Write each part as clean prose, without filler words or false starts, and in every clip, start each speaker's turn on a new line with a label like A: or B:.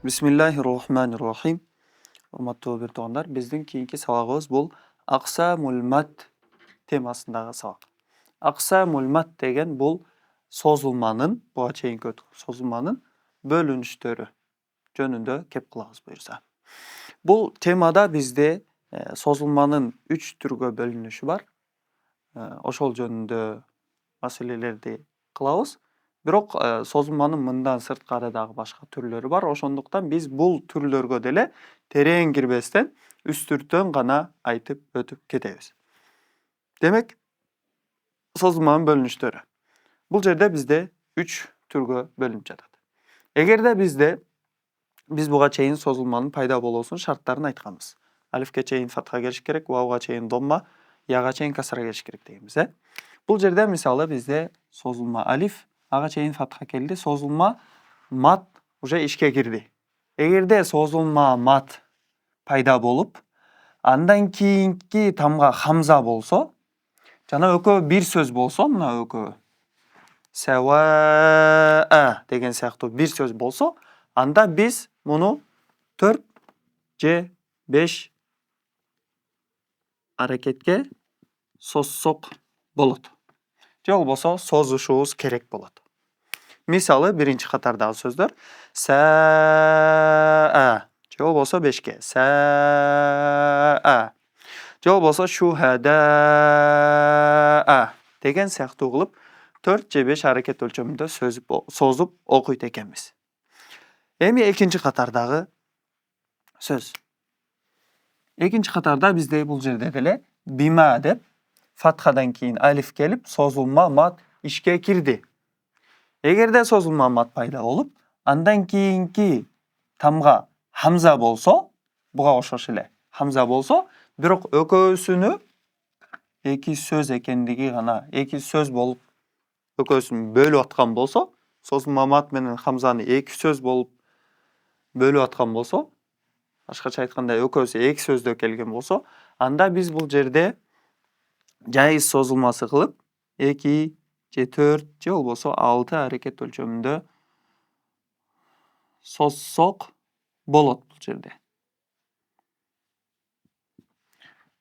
A: Bismillahirrohmanirrohim. Hurmatly o'quvchilar, bizning keyingi saboqimiz bu aqsamul mat temasındagi saboq. Aqsamul mat degan bu sozulmanın, bu çeyinki sozulmanın bölünüşleri jönündө kep kılabız buyursa. Bu temada bizde sozulmanın 3 türgө bölünüşü var. Oşol jönündө maselelerdi kılabız. Бирок созулманын мындан сырткары дагы башка түрлөрү бар. Ошондуктан биз бул түрлөргө деле терең кирбестен үстүртөн гана айтып өтүп кетебиз. Демек, созулманын бөлүнүштөрү. Бул жерде бизде 3 түргө бөлүнүп жатат. Эгерде биз буга чейин созулманын пайда болуусунун шарттарын айтканбыз. Алифке чейин фатха келиш керек, вауга чейин домма, яга чейин касра келиш керек дегенбиз, Бул жерде мисалы бизде созулма алиф ага чейин фатха келди, созулма мат уже ишке кирди. Эгерде созулма мат пайда болуп, андан кийинки тамга хамза болсо, жана экөө бир сөз болсо, мына экөө сава деген сыяктуу бир сөз болсо, анда биз муну 4 же 5 аракетке созсок болот. Же болбосо созушубуз керек болот. Мисалы биринчи катардагы сөздөр саа же болбосо 5ке саа же болбосо шухада деген сыяктуу кылып 4 же 5 аракет өлчөмүндө созуп окуйт экенбиз. Эми экинчи катардагы сөз. Экинчи катарда бизде бул жерде деле бима деп фатхадан кийин алиф келип созулма мат ишке кирди. Эгерде созулма мат пайда болуп, андан кийинки тамга хамза болсо, буга окшош эле хамза болсо, бирок экөөсүнү эки сөз экендиги гана, эки сөз болуп экөөсүн бөлүп аткан болсо, созулма мат менен хамзаны эки сөз болуп бөлүп аткан болсо, башкача айтканда экөөсү эки сөздө келген болсо, анда биз бул жерде жайыз созулмасы кылып 2 же 4 же болбосо 6 аракет өлчөмүндө созсок болот бул жерде.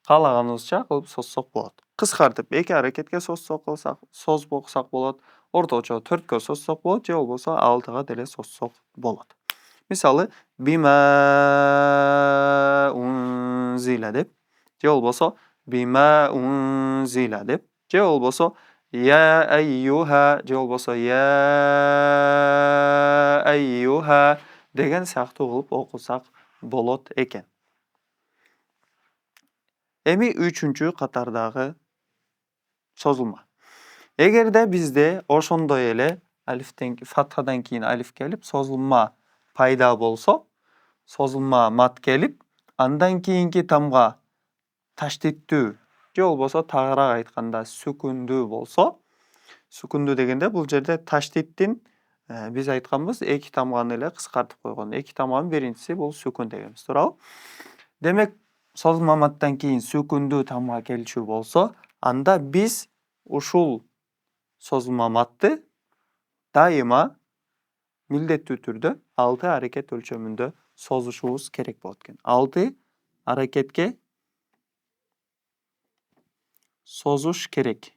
A: Каалаганыбызча кылып созсок болот. Кыскартып 2 аракетке созсок болот, орточо 4кө созсок болот, же болбосо 6га деле созсок болот. Мисалы бима унзила деп, же болбосо бима унзила деп, же болбосо я айюха, же болбосо я айюха деген сыяктуу кылып окусак болот экен. Эми үчүнчү катардагы созулма. Эгерде бизде ошондой эле алифтен фатхадан кийин алиф келип созулма пайда болсо, созулма мат келип, андан кийинки тамга таштиттүү же болбосо тагыраак айтканда сүкүндүү болсо, сүкүндүү дегенде бул жерде таштиттин биз айтканбыз эки тамганы эле кыскартып койгон. Эки тамганын биринчиси бул сүкүн дегенбиз, туурабы? Демек, созулма маттан кийин сүкүндүү тамга келчү болсо, анда биз ушул созулма матты дайыма милдеттүү түрдө 6 аракет өлчөмүндө созушубуз керек болот экен. 6 аракетке созуш керек.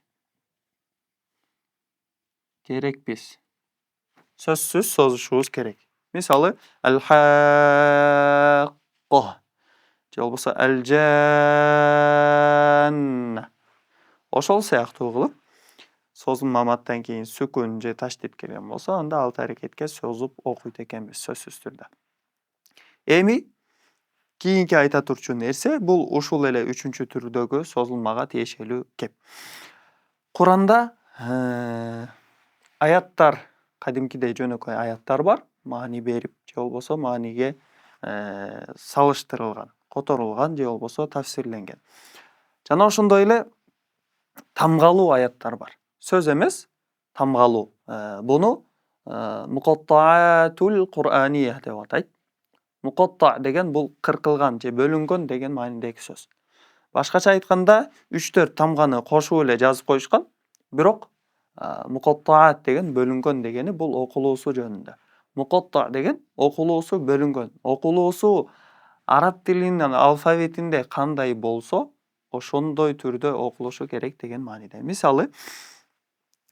A: Керекпиз. Сөзсүз созушубуз керек. Мисалы ал-хаққа же болбосо ал-жанна. Ошол сыяктуу кылып созулма маттан кийин сүкүн же таштит келген болсо, анда 6 аракетке созуп окуйт экенбиз сөзсүз түрдө. Эми кийинки айта турчу нерсе бул ушул эле 3-чү түрдөгү созулмага тиешелүү кеп. Куранда аяттар, кадимкидей жөнөкөй аяттар бар, маани берип же болбосо мааниге салыштырылган, которулган же болбосо тафсирленген. Жана ошондой эле тамгалуу аяттар бар. Сөз эмес, тамгалуу. Буну муқаттаатул Кур'ания деп атайт. Муқатта деген бул кыркылган же бөлүнгөн деген маанидеги сөз. Башкача айтканда 3-4 тамганы кошуп эле жазып коюшкан, бирок муқаттаат деген бөлүнгөн дегени бул окулуусу жөнүндө. Muqatta деген окулуусу бөлүнгөн. Окулуусу араб тилинин алфавитинде кандай болсо, ошондой түрдө окулушу керек деген мааниде. Мисалы,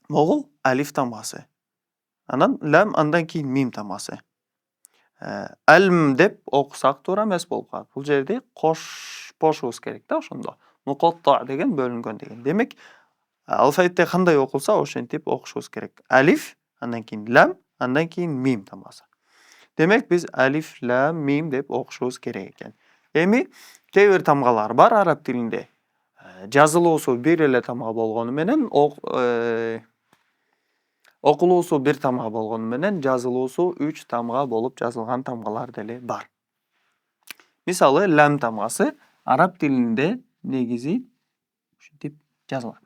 A: могул алиф тамгасы, анан лам, андан кийин мим тамгасы. Алм деп окусак туура эмес болуп калат. Бул жерде кошпошубуз керек да ошондо. Муқатта деген бөлүнгөн деген. Демек, алфавитте кандай окулса, ошентип окушубуз керек. Алиф, андан кийин лам, андан кийин мим тамгасы. Демек, биз алиф, лам, мим деп окушубуз керек экен. Эми кээ бир тамгалар бар араб тилинде. Жазылуусу бир эле тамга болгону менен, окулуусу бир тамга болгону менен, жазылуусу 3 тамга болуп жазылган тамгалар деле бар. Мисалы, лам тамгасы араб тилинде негизи ушинтип жазылат.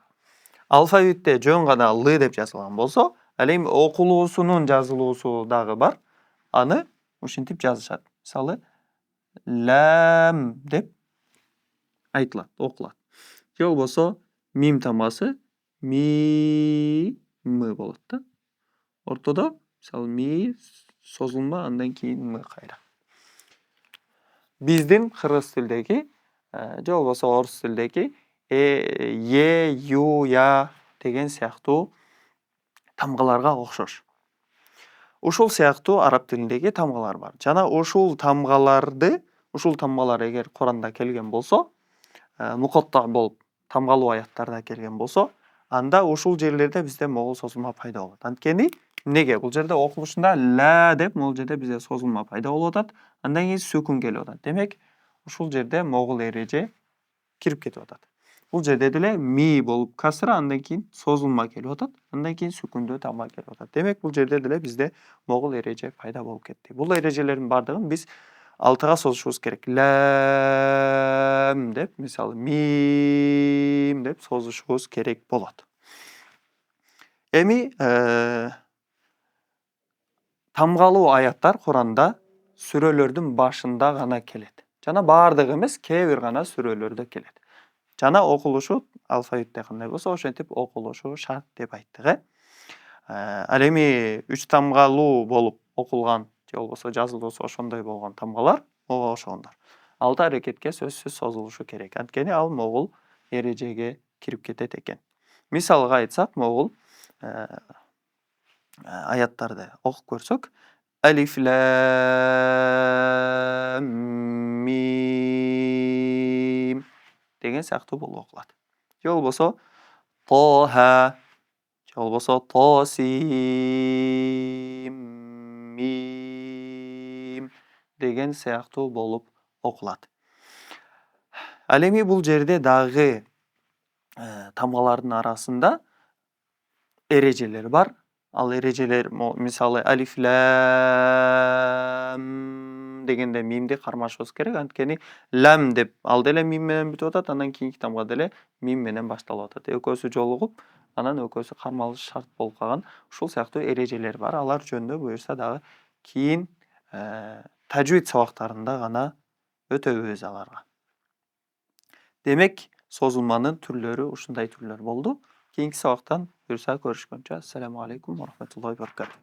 A: Алфавитте жөн гана л деп жазылган болсо, ал эми окулуусунун жазылуусу дагы бар. Аны ушинтип жазышат. Мисалы, лам деп айтылат, окулат. Же болбосо мим тамгасы ми болот да. Ортодо мисалы ми созулма, андан кийин м кайра. Биздин кыргыз тилдеги же болбосо орус тилдеги е, ю, я деген сыяктуу тамгаларга окшош. Ушул сыяктуу араб тилиндеги тамгалар бар. Жана ушул тамгалар эгер Куранда келген болсо, мукатта болуп тамгалуу аяттарда келген болсо, анда ушул жерлерде бизде могул созулма пайда болот. Анткени эмнеге? Бул жерде окулушунда ла деп могул жерде бизде созулма пайда болуп атат, андан кийин сүкүн келип атат. Демек, ушул жерде могул эреже кирип кетип атат. Бул жерде деле ми болуп касра, андан кийин созулма келип атат, андан кийин сүкүндүү тамга келип атат. Демек, бул жерде деле бизде могул эреже пайда болуп кетти. Бул эрежелердин бардыгын биз 6га созушубуз керек. Лам деп, мисалы, мим деп созушубуз керек болот. Эми тамгалуу аяттар Куранда сүрөлөрдүн башында гана келет. Жана бардыгы эмес, кээ бир гана сүрөлөрдө келет. Жана окулушу алфавитте кандай болсо, ошентип окулушу шарт деп айттык. Ал эми 3 тамгалуу болуп окулган же болбосо жазылуусу ошондой болгон тамгалар ошондор. Алты аракетке сөзсүз созулушу керек. Анткени ал могул эрежеге кирип кетет экен. Мисалга айтсак, могул аяттарды окуп көрсөк, алиф, лам, мим деген сыяктуу болуп окулат. Же болбосо тоха, же болбосо тосим, мим деген сыяктуу болуп окулат. Ал эми бул жерде дагы тамгалардын арасында эрежелер бар. Ал эрежелер мисалы алиф, лам дегенде мимди кармашыбыз керек. Анткени лам деп ал деле мим менен бүтүп атат, андан кийинки тамга деле мим менен башталып атат. Экөөсү жолугуп, анан экөөсү кармалышы шарт болуп калган. Ушул сыяктуу эрежелер бар. Алар жөнүндө буюрса дагы кийин тажвид сабактарында гана өтөбүз аларга. Демек, созулманын түрлөрү ушундай түрлөр болду. Кийинки сабактан буюрса көрүшкөнчө, ассаламу алейкум ва рахматуллахи ва баракатух.